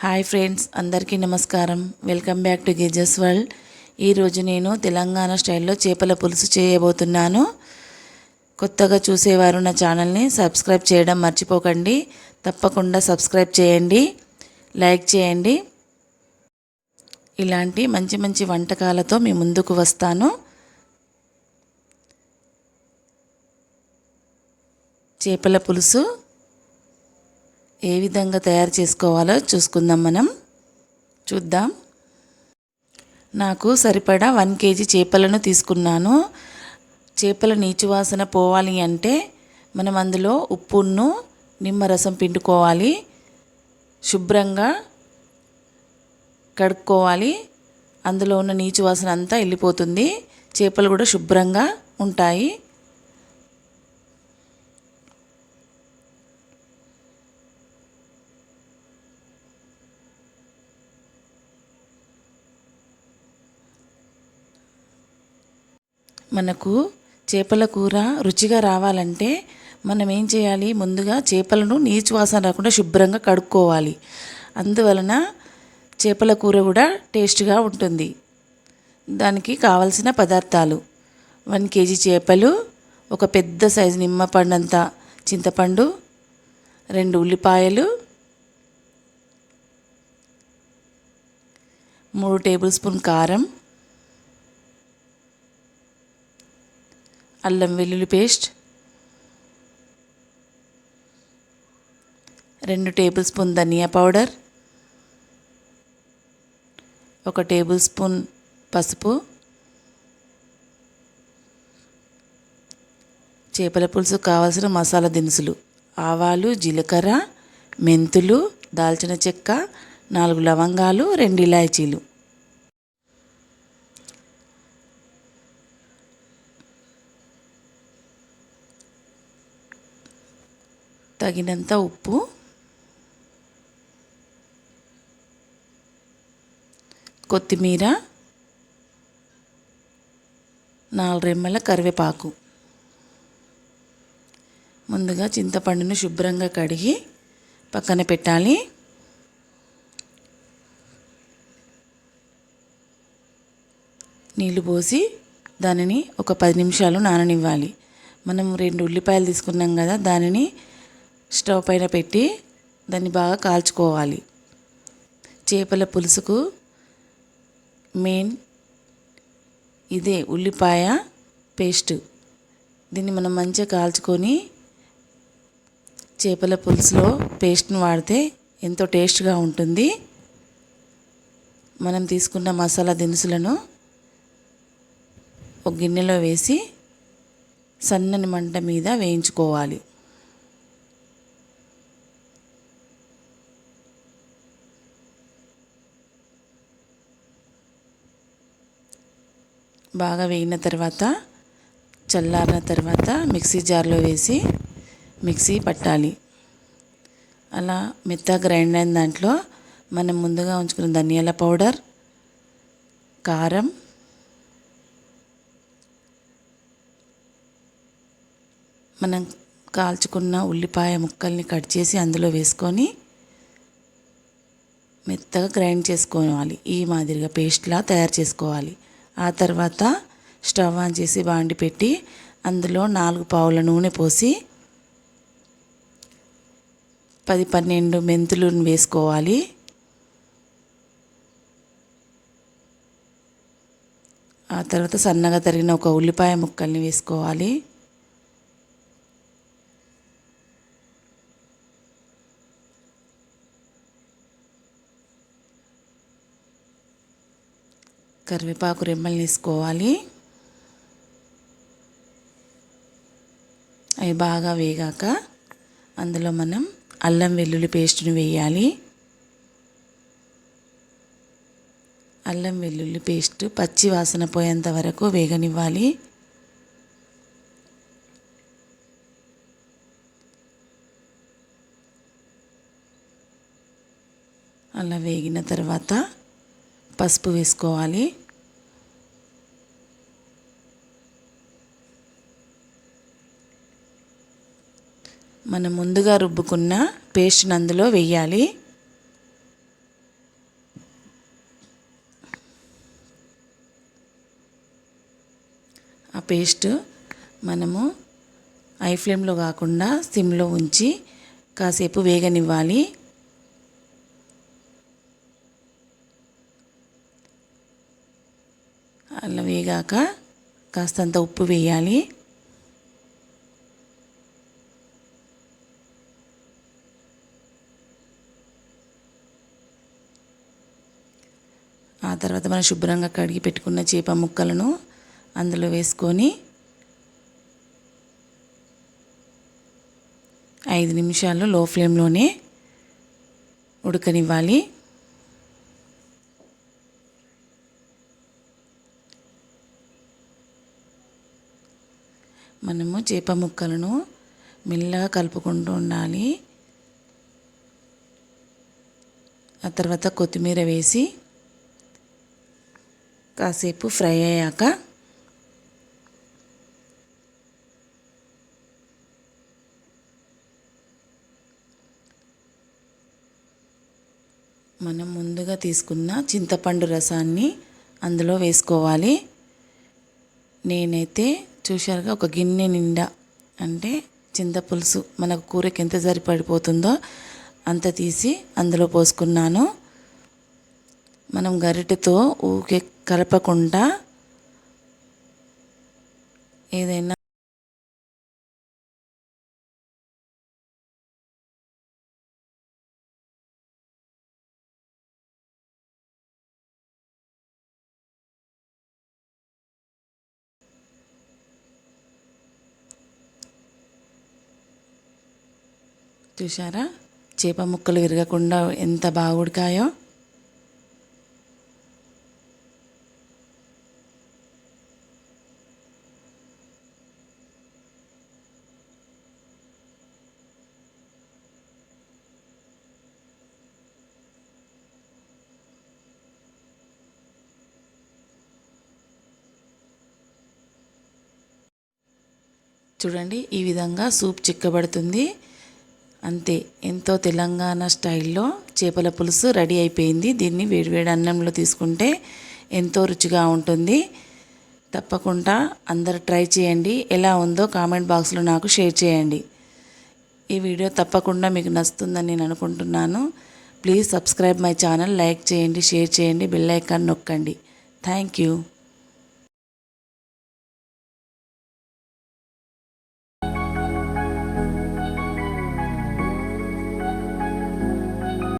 Hi friends, అందరికీ నమస్కారం. Welcome back to Gizus world. ఈరోజు నేను తెలంగాణ స్టైల్లో చేపల పులుసు చేయబోతున్నాను. కొత్తగా చూసేవారు నా ఛానల్ని సబ్స్క్రైబ్ చేయడం మర్చిపోకండి. తప్పకుండా సబ్స్క్రైబ్ చేయండి, లైక్ చేయండి. ఇలాంటి మంచి మంచి వంటకాలతో మీ ముందుకు వస్తాను. చేపల పులుసు ఏ విధంగా తయారు చేసుకోవాలో చూద్దాం. నాకు సరిపడా 1 kg చేపలను తీసుకున్నాను. చేపల నీచు వాసన పోవాలి అంటే మనం అందులో ఉప్పును నిమ్మరసం పిండుకోవాలి, శుభ్రంగా కడుక్కోవాలి. అందులో ఉన్న నీచు వాసన అంతా వెళ్ళిపోతుంది. చేపలు కూడా శుభ్రంగా ఉంటాయి. మనకు చేపల కూర రుచిగా రావాలంటే మనం ఏం చేయాలి? ముందుగా చేపలను నీచు వాసన రాకుండా శుభ్రంగా కడుక్కోవాలి. అందువలన చేపల కూర కూడా టేస్ట్గా ఉంటుంది. దానికి కావలసిన పదార్థాలు: 1 kg చేపలు, ఒక పెద్ద సైజు నిమ్మపండంత చింతపండు, 2 ఉల్లిపాయలు, 3 టేబుల్ స్పూన్ కారం, అల్లం వెల్లుల్లి పేస్ట్, 2 టేబుల్ స్పూన్ ధనియా పౌడర్, 1 టేబుల్ స్పూన్ పసుపు. చేపల పులుసు కావాల్సిన మసాలా దినుసులు: ఆవాలు, జీలకర్ర, మెంతులు, దాల్చిన చెక్క, 4 లవంగాలు, 2 ఇలాచీలు. తగినంత ఉప్పు, కొత్తిమీర, 4 రెమ్మల కరివేపాకు. ముందుగా చింతపండును శుభ్రంగా కడిగి పక్కన పెట్టాలి. నీళ్లు పోసి దానిని ఒక 10 నిమిషాలు నాననివ్వాలి. మనం 2 ఉల్లిపాయలు తీసుకున్నాం కదా, దానిని స్టవ్ పైన పెట్టి దాన్ని బాగా కాల్చుకోవాలి. చేపల పులుసుకు మెయిన్ ఇదే ఉల్లిపాయ పేస్ట్. దీన్ని మనం మంచిగా కాల్చుకొని చేపల పులుసులో పేస్ట్ను వాడితే ఎంతో టేస్ట్గా ఉంటుంది. మనం తీసుకున్న మసాలా దినుసులను ఒక గిన్నెలో వేసి సన్నని మంట మీద వేయించుకోవాలి. బాగా వేగిన తర్వాత, చల్లారిన తర్వాత మిక్సీ జార్లో వేసి మిక్సీ పట్టాలి. అలా మెత్తగా గ్రైండ్ అయిన దాంట్లో మనం ముందుగా ఉంచుకున్న ధనియాల పౌడర్, కారం, మనం కాల్చుకున్న ఉల్లిపాయ ముక్కల్ని కట్ చేసి అందులో వేసుకొని మెత్తగా గ్రైండ్ చేసుకోవాలి. ఈ మాదిరిగా పేస్ట్లా తయారు చేసుకోవాలి. ఆ తర్వాత స్టవ్ ఆన్ చేసి బాండి పెట్టి అందులో 4 పావుల నూనె పోసి 10-12 మెంతులను వేసుకోవాలి. ఆ తర్వాత సన్నగా తరిగిన ఒక ఉల్లిపాయ ముక్కల్ని వేసుకోవాలి. కరివేపాకు రెమ్మలు వేసుకోవాలి. అవి బాగా వేగాక అందులో మనం అల్లం వెల్లుల్లి పేస్ట్ని వేయాలి. అల్లం వెల్లుల్లి పేస్ట్ పచ్చి వాసన పోయేంత వరకు వేగనివ్వాలి. అలా వేగిన తర్వాత పసుపు వేసుకోవాలి. మనం ముందుగా రుబ్బుకున్న పేస్ట్ని అందులో వేయాలి. పేస్ట్ మనము హై ఫ్లేమ్లో కాకుండా సిమ్లో ఉంచి కాసేపు వేగనివ్వాలి. అలా వేగాక కాస్తంత ఉప్పు వేయాలి. ఆ తర్వాత మనం శుభ్రంగా కడిగి పెట్టుకున్న చేప ముక్కలను అందులో వేసుకొని 5 నిమిషాలు లో ఫ్లేమ్లోనే ఉడకనివ్వాలి. మనము చేప ముక్కలను మెల్లగా కలుపుకుంటూ ఉండాలి. ఆ తర్వాత కొత్తిమీర వేసి కాసేపు ఫ్రై అయ్యాక మనం ముందుగా తీసుకున్న చింతపండు రసాన్ని అందులో వేసుకోవాలి. నేనైతే చూశారుగా ఒక గిన్నె నిండా అంటే చింతపులుసు మనకు కూరకి ఎంత సరిపడిపోతుందో అంత తీసి అందులో పోసుకున్నాను. మనం గరిటెతో ఊకే కలపకుండా ఏదైనా చూసారా చేప ముక్కలు విరగకుండా ఎంత బాగా ఉడికాయో. చూడండి ఈ విధంగా సూప్ చిక్కబడుతుంది. అంతే, ఎంతో తెలంగాణ స్టైల్లో చేపల పులుసు రెడీ అయిపోయింది. దీన్ని వేడివేడి అన్నంలో తీసుకుంటే ఎంతో రుచిగా ఉంటుంది. తప్పకుండా అందరూ ట్రై చేయండి. ఎలా ఉందో కామెంట్ బాక్స్లో నాకు షేర్ చేయండి. ఈ వీడియో తప్పకుండా మీకు నచ్చుతుందని నేను అనుకుంటున్నాను. Please subscribe my channel, like చేయండి, షేర్ చేయండి, బెల్ ఐకాన్ నొక్కండి. Thank you.